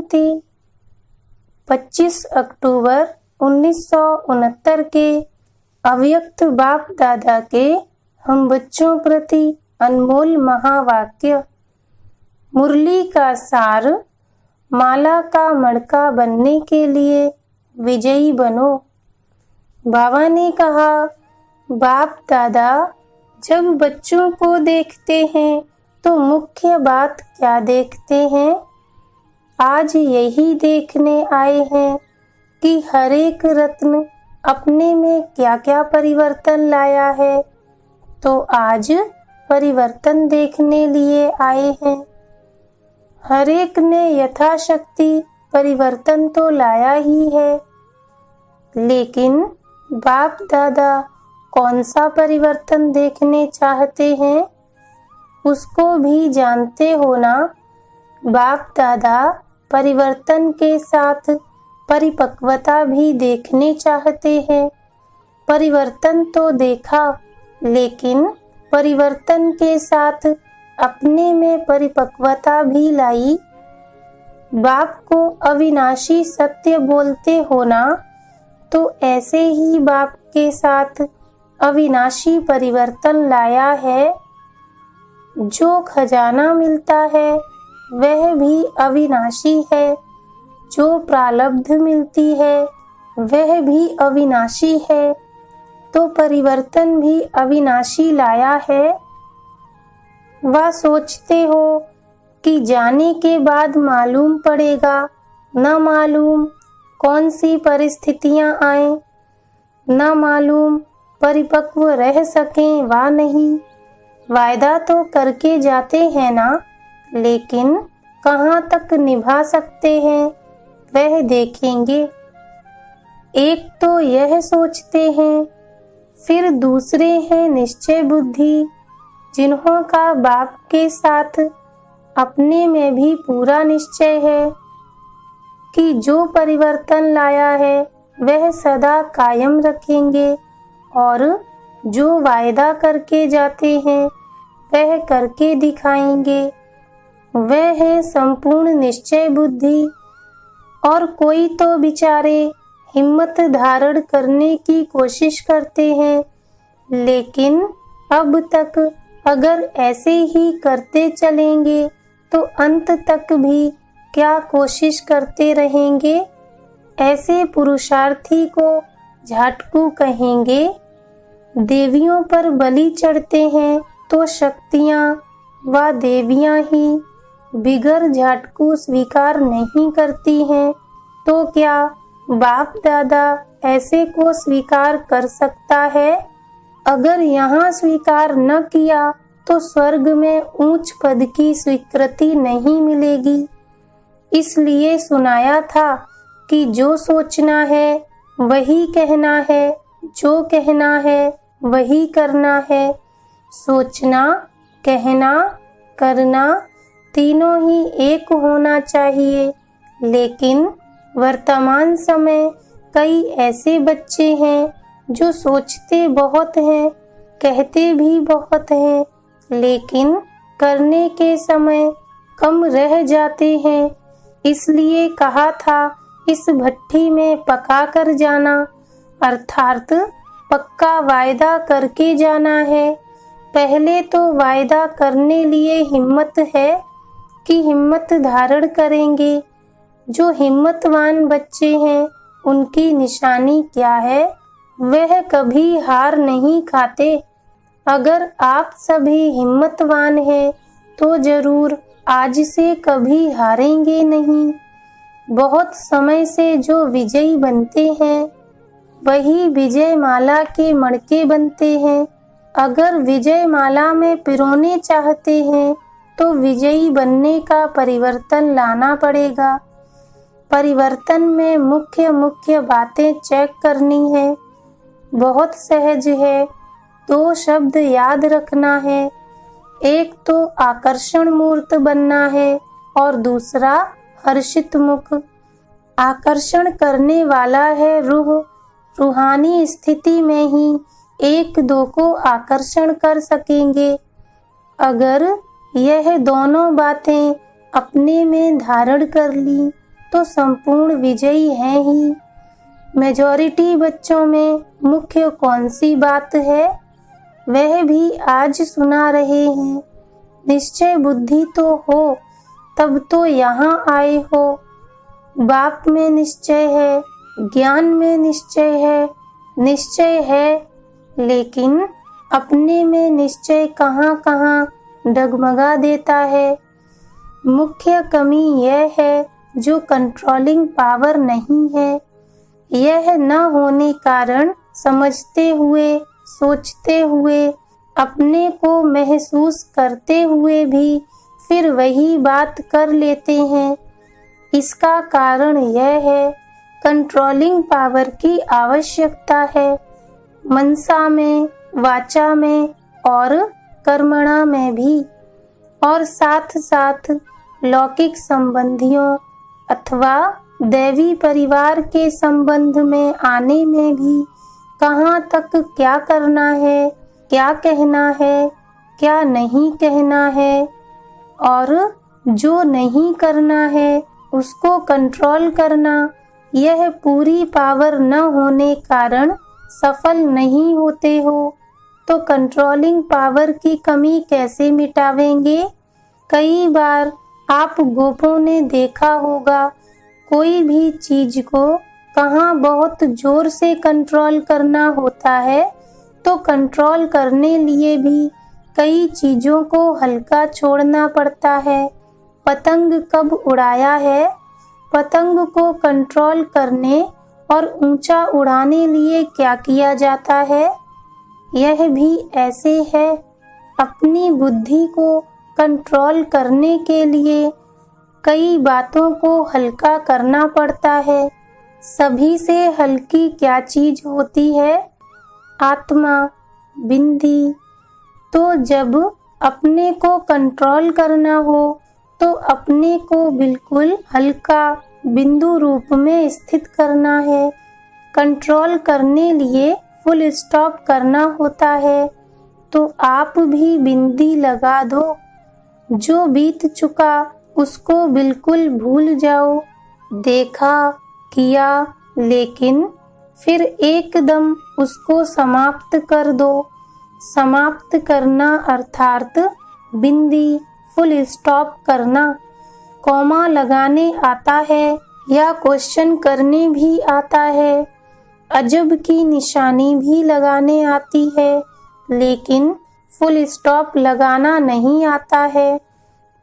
जयंती 25 अक्टूबर 1969 के अव्यक्त बाप दादा के हम बच्चों प्रति अनमोल महावाक्य। मुरली का सार, माला का मणका बनने के लिए विजयी बनो। बाबा ने कहा, बाप दादा जब बच्चों को देखते हैं तो मुख्य बात क्या देखते हैं? आज यही देखने आए हैं कि हर एक रत्न अपने में क्या क्या परिवर्तन लाया है। तो आज परिवर्तन देखने लिए आए हैं। हर एक ने यथाशक्ति परिवर्तन तो लाया ही है, लेकिन बाप दादा कौन सा परिवर्तन देखने चाहते हैं उसको भी जानते हो ना। बाप दादा परिवर्तन के साथ परिपक्वता भी देखने चाहते हैं। परिवर्तन तो देखा, लेकिन परिवर्तन के साथ अपने में परिपक्वता भी लाई। बाप को अविनाशी सत्य बोलते हो ना, तो ऐसे ही बाप के साथ अविनाशी परिवर्तन लाया है। जो खजाना मिलता है वह भी अविनाशी है, जो प्रारब्ध मिलती है वह भी अविनाशी है, तो परिवर्तन भी अविनाशी लाया है। वह सोचते हो कि जाने के बाद मालूम पड़ेगा, न मालूम कौन सी परिस्थितियां आए, न मालूम परिपक्व रह सकें वा नहीं। वायदा तो करके जाते हैं ना, लेकिन कहाँ तक निभा सकते हैं वह देखेंगे। एक तो यह सोचते हैं, फिर दूसरे हैं निश्चय बुद्धि, जिन्हों का बाप के साथ अपने में भी पूरा निश्चय है कि जो परिवर्तन लाया है वह सदा कायम रखेंगे, और जो वायदा करके जाते हैं वह करके दिखाएंगे। वह है संपूर्ण निश्चय बुद्धि। और कोई तो बेचारे हिम्मत धारण करने की कोशिश करते हैं, लेकिन अब तक अगर ऐसे ही करते चलेंगे तो अंत तक भी क्या कोशिश करते रहेंगे। ऐसे पुरुषार्थी को झाटकू कहेंगे। देवियों पर बलि चढ़ते हैं तो शक्तियाँ व देवियाँ ही बिगर झाटकू स्वीकार नहीं करती हैं, तो क्या बाप दादा ऐसे को स्वीकार कर सकता है? अगर यहाँ स्वीकार न किया तो स्वर्ग में ऊंच पद की स्वीकृति नहीं मिलेगी। इसलिए सुनाया था कि जो सोचना है वही कहना है, जो कहना है वही करना है। सोचना, कहना, करना तीनों ही एक होना चाहिए। लेकिन वर्तमान समय कई ऐसे बच्चे हैं जो सोचते बहुत हैं, कहते भी बहुत हैं, लेकिन करने के समय कम रह जाते हैं। इसलिए कहा था इस भट्ठी में पका कर जाना, अर्थात पक्का वायदा करके जाना है। पहले तो वायदा करने लिए हिम्मत है कि हिम्मत धारण करेंगे। जो हिम्मतवान बच्चे हैं उनकी निशानी क्या है? वह कभी हार नहीं खाते। अगर आप सभी हिम्मतवान हैं तो जरूर आज से कभी हारेंगे नहीं। बहुत समय से जो विजयी बनते हैं वही विजय माला के मणके बनते हैं। अगर विजय माला में पिरोने चाहते हैं तो विजयी बनने का परिवर्तन लाना पड़ेगा। परिवर्तन में मुख्य मुख्य बातें चेक करनी है। बहुत सहज है। 2 शब्द याद रखना है। एक तो आकर्षण मूर्त बनना है और दूसरा हर्षित मुख। आकर्षण करने वाला है रूह। रूहानी स्थिति में ही 1-2 को आकर्षण कर सकेंगे। अगर यह दोनों बातें अपने में धारण कर ली तो संपूर्ण विजयी हैं ही। मेजॉरिटी बच्चों में मुख्य कौन सी बात है, वह भी आज सुना रहे हैं। निश्चय बुद्धि तो हो, तब तो यहाँ आए हो। बाप में निश्चय है, ज्ञान में निश्चय है, लेकिन अपने में निश्चय कहाँ कहाँ डगमगा देता है। मुख्य कमी यह है जो कंट्रोलिंग पावर नहीं है। यह न होने कारण समझते हुए, सोचते हुए, अपने को महसूस करते हुए भी फिर वही बात कर लेते हैं। इसका कारण यह है, कंट्रोलिंग पावर की आवश्यकता है, मनसा में, वाचा में और कर्मणा में भी, और साथ साथ लौकिक संबंधियों अथवा दैवी परिवार के संबंध में आने में भी कहाँ तक क्या करना है, क्या कहना है, क्या नहीं कहना है, और जो नहीं करना है उसको कंट्रोल करना, यह पूरी पावर न होने कारण सफल नहीं होते हो, तो कंट्रोलिंग पावर की कमी कैसे मिटावेंगे? कई बार आप गोपों ने देखा होगा, कोई भी चीज को कहाँ बहुत जोर से कंट्रोल करना होता है तो कंट्रोल करने लिए भी कई चीजों को हल्का छोड़ना पड़ता है। पतंग कब उड़ाया है? पतंग को कंट्रोल करने और ऊंचा उड़ाने लिए क्या किया जाता है? यह भी ऐसे है। अपनी बुद्धि को कंट्रोल करने के लिए कई बातों को हल्का करना पड़ता है। सभी से हल्की क्या चीज होती है? आत्मा, बिंदी। तो जब अपने को कंट्रोल करना हो तो अपने को बिल्कुल हल्का बिंदु रूप में स्थित करना है। कंट्रोल करने लिए फुल स्टॉप करना होता है, तो आप भी बिंदी लगा दो। जो बीत चुका उसको बिल्कुल भूल जाओ। देखा, किया, लेकिन फिर एकदम उसको समाप्त कर दो। समाप्त करना अर्थात बिंदी, फुल स्टॉप करना। कॉमा लगाने आता है या क्वेश्चन करने भी आता है। अजब की निशानी भी लगाने आती है, लेकिन फुल स्टॉप लगाना नहीं आता है।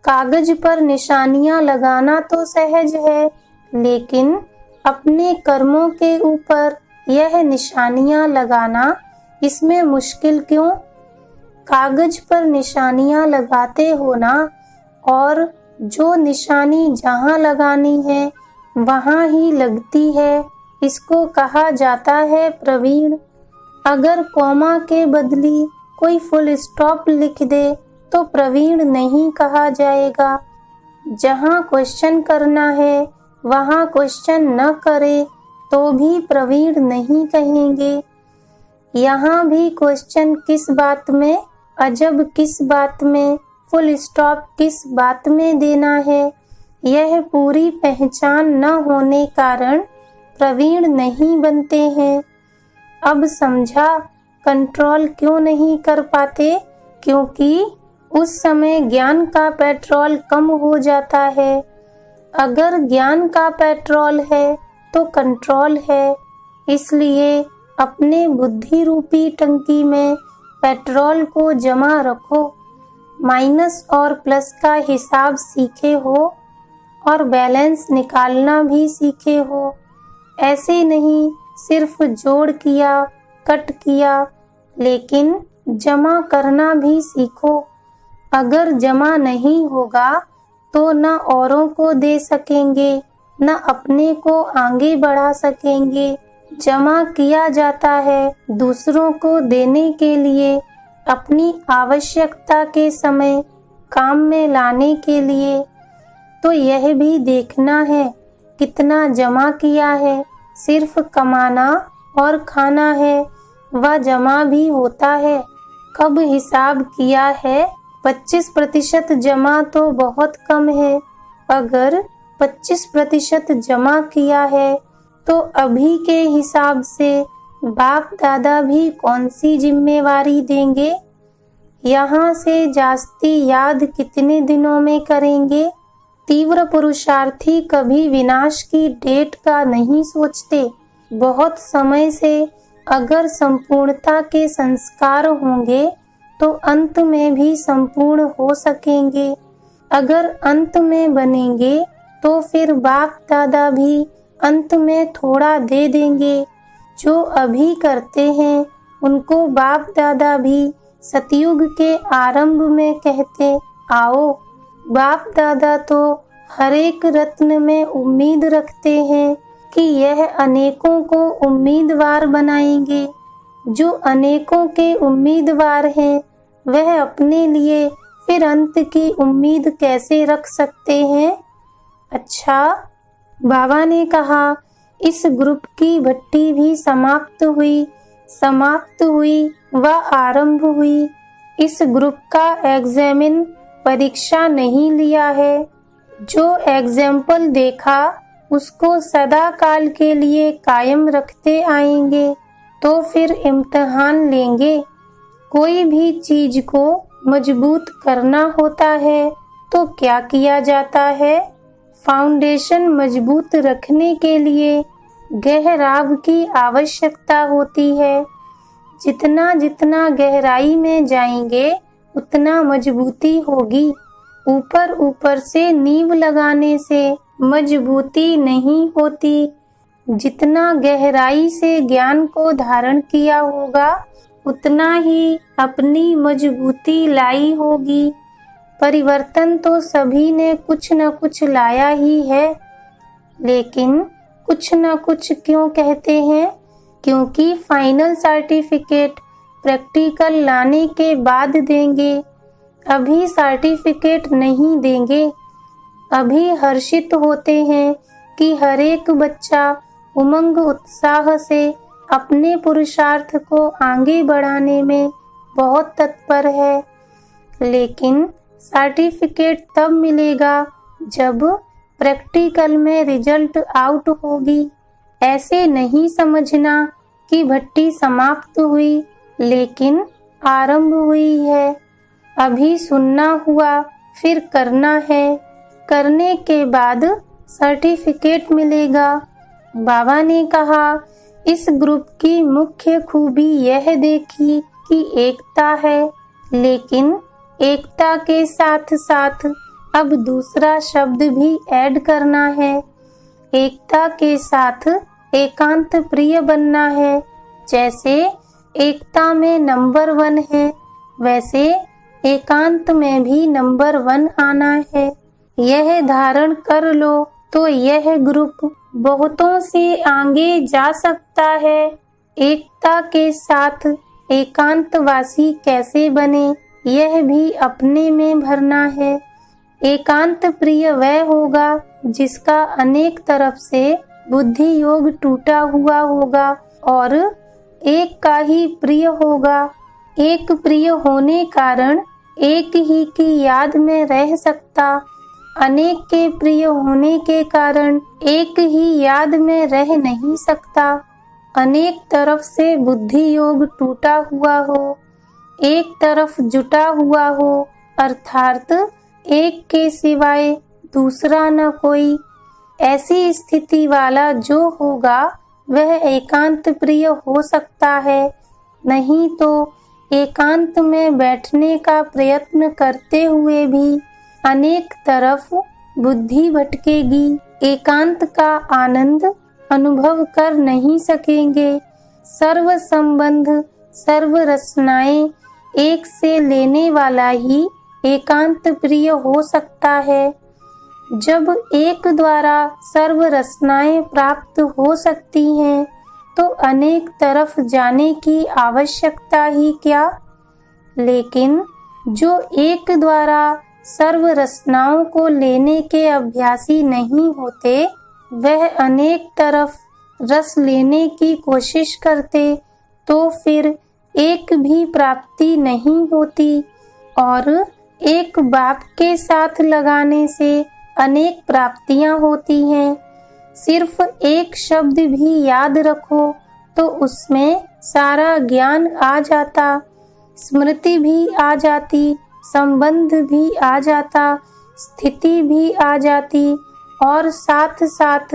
कागज पर निशानियां लगाना तो सहज है, लेकिन अपने कर्मों के ऊपर यह निशानियां लगाना, इसमें मुश्किल क्यों? कागज पर निशानियां लगाते हो ना, और जो निशानी जहाँ लगानी है वहाँ ही लगती है। इसको कहा जाता है प्रवीण। अगर कॉमा के बदली कोई फुल स्टॉप लिख दे तो प्रवीण नहीं कहा जाएगा। जहाँ क्वेश्चन करना है वहाँ क्वेश्चन न करे तो भी प्रवीण नहीं कहेंगे। यहाँ भी क्वेश्चन किस बात में, अजब किस बात में, फुल स्टॉप किस बात में देना है, यह पूरी पहचान न होने कारण प्रवीण नहीं बनते हैं। अब समझा कंट्रोल क्यों नहीं कर पाते? क्योंकि उस समय ज्ञान का पेट्रोल कम हो जाता है। अगर ज्ञान का पेट्रोल है तो कंट्रोल है। इसलिए अपने बुद्धि रूपी टंकी में पेट्रोल को जमा रखो। माइनस और प्लस का हिसाब सीखे हो और बैलेंस निकालना भी सीखे हो। ऐसे नहीं सिर्फ जोड़ किया, कट किया, लेकिन जमा करना भी सीखो। अगर जमा नहीं होगा तो न औरों को दे सकेंगे, न अपने को आगे बढ़ा सकेंगे। जमा किया जाता है दूसरों को देने के लिए, अपनी आवश्यकता के समय काम में लाने के लिए। तो यह भी देखना है कितना जमा किया है। सिर्फ कमाना और खाना है, वह जमा भी होता है। कब हिसाब किया है? 25% जमा तो बहुत कम है। अगर 25% जमा किया है, तो अभी के हिसाब से बाप दादा भी कौन सी जिम्मेवारी देंगे? यहाँ से जास्ती याद कितने दिनों में करेंगे? तीव्र पुरुषार्थी कभी विनाश की डेट का नहीं सोचते। बहुत समय से अगर संपूर्णता के संस्कार होंगे तो अंत में भी संपूर्ण हो सकेंगे। अगर अंत में बनेंगे तो फिर बाप दादा भी अंत में थोड़ा दे देंगे। जो अभी करते हैं उनको बाप दादा भी सतयुग के आरंभ में कहते आओ। बाप दादा तो हर एक रत्न में उम्मीद रखते हैं कि यह अनेकों को उम्मीदवार बनाएंगे। जो अनेकों के उम्मीदवार हैं वह अपने लिए फिर अंत की उम्मीद कैसे रख सकते हैं? अच्छा, बाबा ने कहा इस ग्रुप की भट्टी भी समाप्त हुई व आरंभ हुई। इस ग्रुप का एग्जामिन परीक्षा नहीं लिया है। जो एग्जाम्पल देखा उसको सदा काल के लिए कायम रखते आएंगे तो फिर इम्तिहान लेंगे। कोई भी चीज को मजबूत करना होता है तो क्या किया जाता है? फाउंडेशन मजबूत रखने के लिए गहराव की आवश्यकता होती है। जितना जितना गहराई में जाएंगे उतना मजबूती होगी। ऊपर ऊपर से नींव लगाने से मजबूती नहीं होती। जितना गहराई से ज्ञान को धारण किया होगा उतना ही अपनी मजबूती लाई होगी। परिवर्तन तो सभी ने कुछ न कुछ लाया ही है, लेकिन कुछ न कुछ क्यों कहते हैं? क्योंकि फाइनल सर्टिफिकेट प्रैक्टिकल लाने के बाद देंगे। अभी सर्टिफिकेट नहीं देंगे। अभी हर्षित होते हैं कि हर एक बच्चा उमंग उत्साह से अपने पुरुषार्थ को आगे बढ़ाने में बहुत तत्पर है, लेकिन सर्टिफिकेट तब मिलेगा जब प्रैक्टिकल में रिजल्ट आउट होगी। ऐसे नहीं समझना कि भट्टी समाप्त हुई लेकिन आरंभ हुई है। अभी सुनना हुआ, फिर करना है। करने के बाद सर्टिफिकेट मिलेगा। बाबा ने कहा इस ग्रुप की मुख्य खूबी यह देखी कि एकता है, लेकिन एकता के साथ साथ अब दूसरा शब्द भी ऐड करना है। एकता के साथ एकांत प्रिय बनना है। जैसे एकता में नंबर 1 है, वैसे एकांत में भी नंबर 1 आना है। यह धारण कर लो तो यह ग्रुप बहुतों से आगे जा सकता है। एकता के साथ एकांतवासी कैसे बने, यह भी अपने में भरना है। एकांत प्रिय वह होगा जिसका अनेक तरफ से बुद्धि योग टूटा हुआ होगा और एक का ही प्रिय होगा। एक प्रिय होने कारण एक ही की याद में रह सकता, अनेक के प्रिय होने के कारण एक ही याद में रह नहीं सकता। अनेक तरफ से बुद्धि योग टूटा हुआ हो, एक तरफ जुटा हुआ हो, अर्थात एक के सिवाय दूसरा न कोई। ऐसी स्थिति वाला जो होगा वह एकांत प्रिय हो सकता है। नहीं तो एकांत में बैठने का प्रयत्न करते हुए भी अनेक तरफ बुद्धि भटकेगी। एकांत का आनंद अनुभव कर नहीं सकेंगे। सर्व संबंध, सर्व रचनाएं एक से लेने वाला ही एकांत प्रिय हो सकता है। जब एक द्वारा सर्व रचनाएं प्राप्त हो सकती हैं तो अनेक तरफ जाने की आवश्यकता ही क्या। लेकिन जो एक द्वारा सर्व रचनाओं को लेने के अभ्यासी नहीं होते, वह अनेक तरफ रस लेने की कोशिश करते तो फिर एक भी प्राप्ति नहीं होती और एक बाप के साथ लगाने से अनेक प्राप्तियां होती हैं। सिर्फ एक शब्द भी याद रखो तो उसमें सारा ज्ञान आ जाता, स्मृति भी आ जाती, संबंध भी आ जाता, स्थिति भी आ जाती और साथ साथ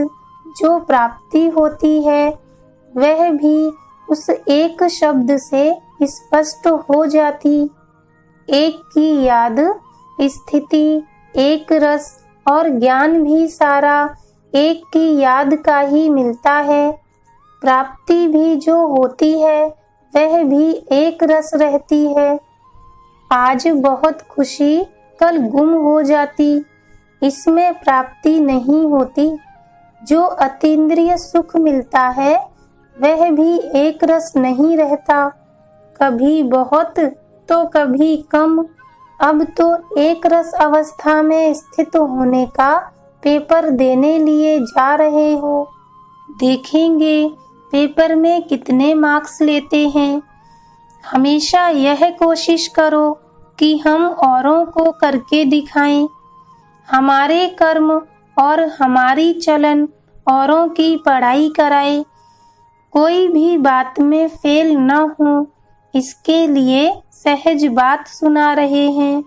जो प्राप्ति होती है वह भी उस एक शब्द से स्पष्ट हो जाती। एक की याद, स्थिति, एक रस और ज्ञान भी सारा एक की याद का ही मिलता है। प्राप्ति भी जो होती है वह भी एक रस रहती है। आज बहुत खुशी कल गुम हो जाती, इसमें प्राप्ति नहीं होती। जो अतीन्द्रिय सुख मिलता है वह भी एक रस नहीं रहता, कभी बहुत तो कभी कम। अब तो एक रस अवस्था में स्थित होने का पेपर देने लिए जा रहे हो, देखेंगे पेपर में कितने मार्क्स लेते हैं। हमेशा यह कोशिश करो कि हम औरों को करके दिखाएं। हमारे कर्म और हमारी चलन औरों की पढ़ाई कराए। कोई भी बात में फेल न हो, इसके लिए सहज बात सुना रहे हैं।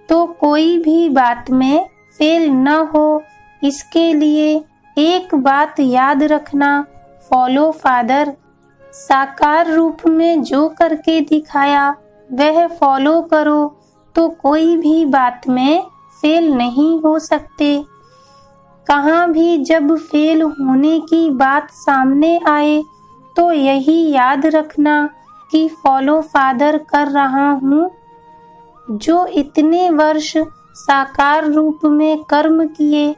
तो कोई भी बात में फेल न हो, इसके लिए एक बात याद रखना, फॉलो फादर। साकार रूप में जो करके दिखाया वह फॉलो करो तो कोई भी बात में फेल नहीं हो सकते। कहाँ भी जब फेल होने की बात सामने आए तो यही याद रखना कि फॉलो फादर कर रहा हूँ। जो इतने वर्ष साकार रूप में कर्म किए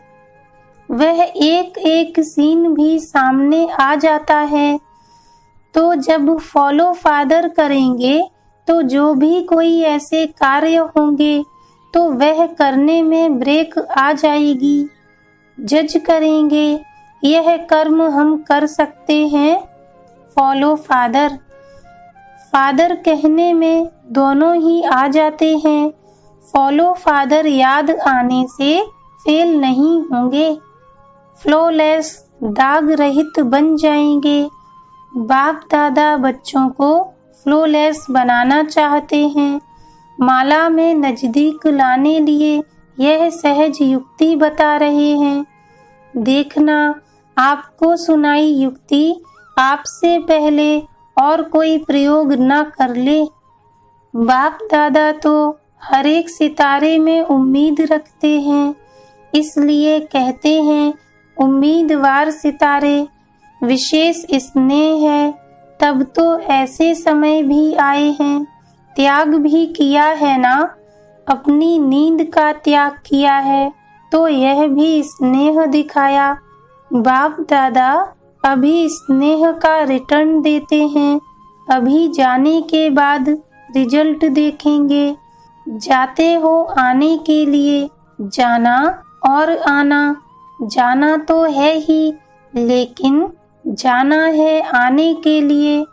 वह एक एक सीन भी सामने आ जाता है। तो जब फॉलो फादर करेंगे तो जो भी कोई ऐसे कार्य होंगे तो वह करने में ब्रेक आ जाएगी। जज करेंगे यह कर्म हम कर सकते हैं, फॉलो फादर। फादर कहने में दोनों ही आ जाते हैं। फॉलो फादर याद आने से फेल नहीं होंगे, फ्लॉलेस दाग रहित बन जाएंगे। बाप दादा बच्चों को फ्लॉलेस बनाना चाहते हैं। माला में नजदीक लाने लिए यह सहज युक्ति बता रहे हैं। देखना आपको सुनाई युक्ति आपसे पहले और कोई प्रयोग न कर ले। बाप दादा तो हर एक सितारे में उम्मीद रखते हैं, इसलिए कहते हैं उम्मीदवार सितारे। विशेष स्नेह है, तब तो ऐसे समय भी आए हैं। त्याग भी किया है ना, अपनी नींद का त्याग किया है तो यह भी स्नेह दिखाया। बाप दादा अभी स्नेह का रिटर्न देते हैं, अभी जाने के बाद रिजल्ट देखेंगे। जाते हो आने के लिए, जाना और आना, जाना तो है ही लेकिन जाना है आने के लिए।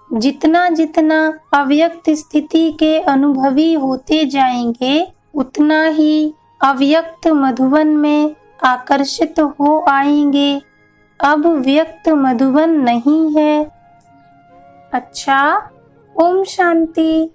जितना जितना अव्यक्त स्थिति के अनुभवी होते जाएंगे उतना ही अव्यक्त मधुबन में आकर्षित हो आएंगे। अब व्यक्त मधुबन नहीं है। अच्छा, ओम शांति।